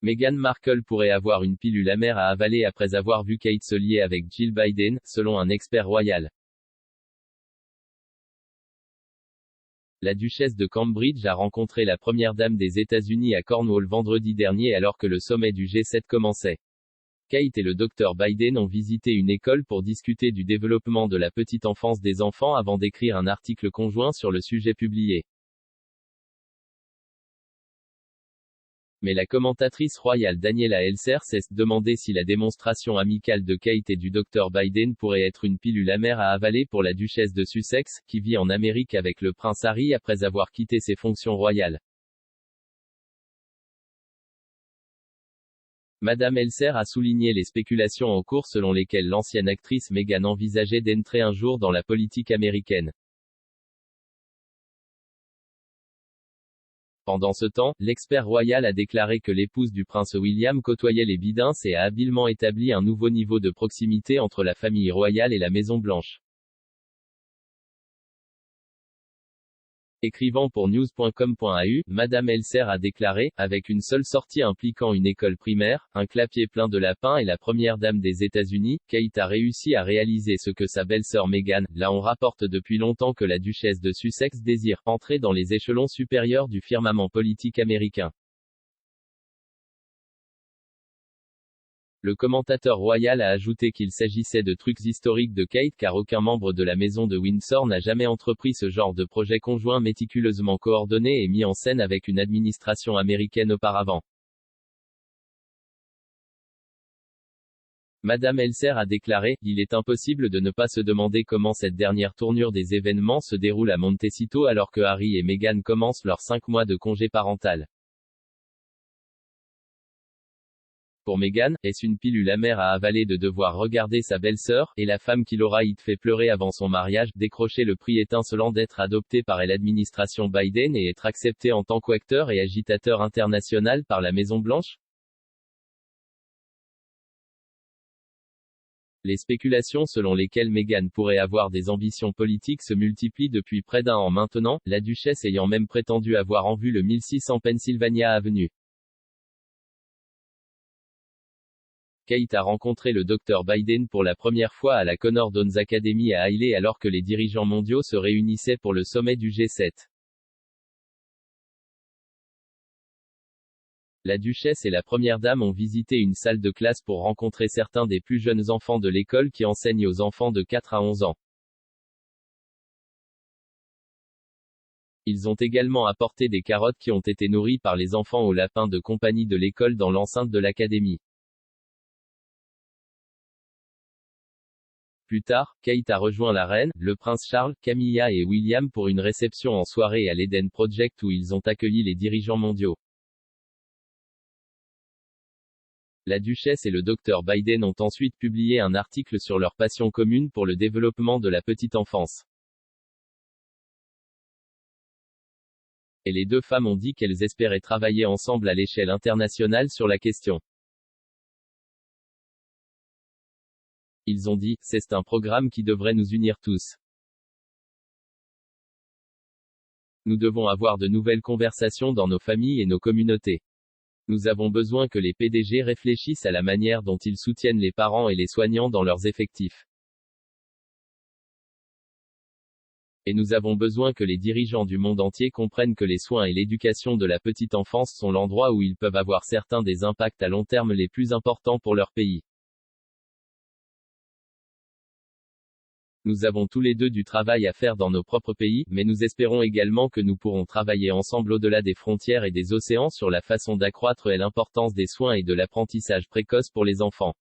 Meghan Markle pourrait avoir une pilule amère à avaler après avoir vu Kate se lier avec Jill Biden, selon un expert royal. La duchesse de Cambridge a rencontré la première dame des États-Unis à Cornwall vendredi dernier alors que le sommet du G7 commençait. Kate et le Dr Biden ont visité une école pour discuter du développement de la petite enfance des enfants avant d'écrire un article conjoint sur le sujet publié. Mais la commentatrice royale Daniela Elser s'est demandé si la démonstration amicale de Kate et du Dr Biden pourrait être une pilule amère à avaler pour la duchesse de Sussex, qui vit en Amérique avec le prince Harry après avoir quitté ses fonctions royales. Madame Elser a souligné les spéculations en cours selon lesquelles l'ancienne actrice Meghan envisageait d'entrer un jour dans la politique américaine. Pendant ce temps, l'expert royal a déclaré que l'épouse du prince William côtoyait les Bidens et a habilement établi un nouveau niveau de proximité entre la famille royale et la Maison-Blanche. Écrivant pour news.com.au, Madame Elser a déclaré, avec une seule sortie impliquant une école primaire, un clapier plein de lapins et la première dame des États-Unis, Kate a réussi à réaliser ce que sa belle-sœur Meghan, là on rapporte depuis longtemps que la duchesse de Sussex désire entrer dans les échelons supérieurs du firmament politique américain. Le commentateur royal a ajouté qu'il s'agissait de trucs historiques de Kate car aucun membre de la maison de Windsor n'a jamais entrepris ce genre de projet conjoint méticuleusement coordonné et mis en scène avec une administration américaine auparavant. Madame Elser a déclaré, il est impossible de ne pas se demander comment cette dernière tournure des événements se déroule à Montecito alors que Harry et Meghan commencent leurs 5 mois de congé parental. Pour Meghan, est-ce une pilule amère à avaler de devoir regarder sa belle-sœur, et la femme qui l'aura fait pleurer avant son mariage, décrocher le prix étincelant d'être adoptée par l'administration Biden et être acceptée en tant qu'acteur et agitateur international par la Maison-Blanche? Les spéculations selon lesquelles Meghan pourrait avoir des ambitions politiques se multiplient depuis près d'un an maintenant, la duchesse ayant même prétendu avoir en vue le 1600 Pennsylvania Avenue. Kate a rencontré le Dr Biden pour la première fois à la Connor Downs Academy à Hailey alors que les dirigeants mondiaux se réunissaient pour le sommet du G7. La duchesse et la première dame ont visité une salle de classe pour rencontrer certains des plus jeunes enfants de l'école qui enseignent aux enfants de 4 à 11 ans. Ils ont également apporté des carottes qui ont été nourries par les enfants aux lapins de compagnie de l'école dans l'enceinte de l'académie. Plus tard, Kate a rejoint la reine, le prince Charles, Camilla et William pour une réception en soirée à l'Eden Project où ils ont accueilli les dirigeants mondiaux. La duchesse et le Dr Biden ont ensuite publié un article sur leur passion commune pour le développement de la petite enfance. Et les deux femmes ont dit qu'elles espéraient travailler ensemble à l'échelle internationale sur la question. Ils ont dit, c'est un programme qui devrait nous unir tous. Nous devons avoir de nouvelles conversations dans nos familles et nos communautés. Nous avons besoin que les PDG réfléchissent à la manière dont ils soutiennent les parents et les soignants dans leurs effectifs. Et nous avons besoin que les dirigeants du monde entier comprennent que les soins et l'éducation de la petite enfance sont l'endroit où ils peuvent avoir certains des impacts à long terme les plus importants pour leur pays. Nous avons tous les deux du travail à faire dans nos propres pays, mais nous espérons également que nous pourrons travailler ensemble au-delà des frontières et des océans sur la façon d'accroître l'importance des soins et de l'apprentissage précoce pour les enfants.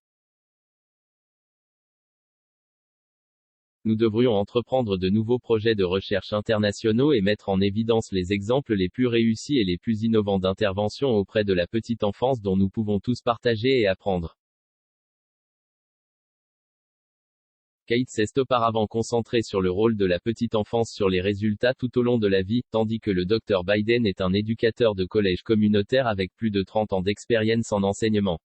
Nous devrions entreprendre de nouveaux projets de recherche internationaux et mettre en évidence les exemples les plus réussis et les plus innovants d'intervention auprès de la petite enfance dont nous pouvons tous partager et apprendre. Kate s'est auparavant concentrée sur le rôle de la petite enfance sur les résultats tout au long de la vie, tandis que le Dr Biden est un éducateur de collège communautaire avec plus de 30 ans d'expérience en enseignement.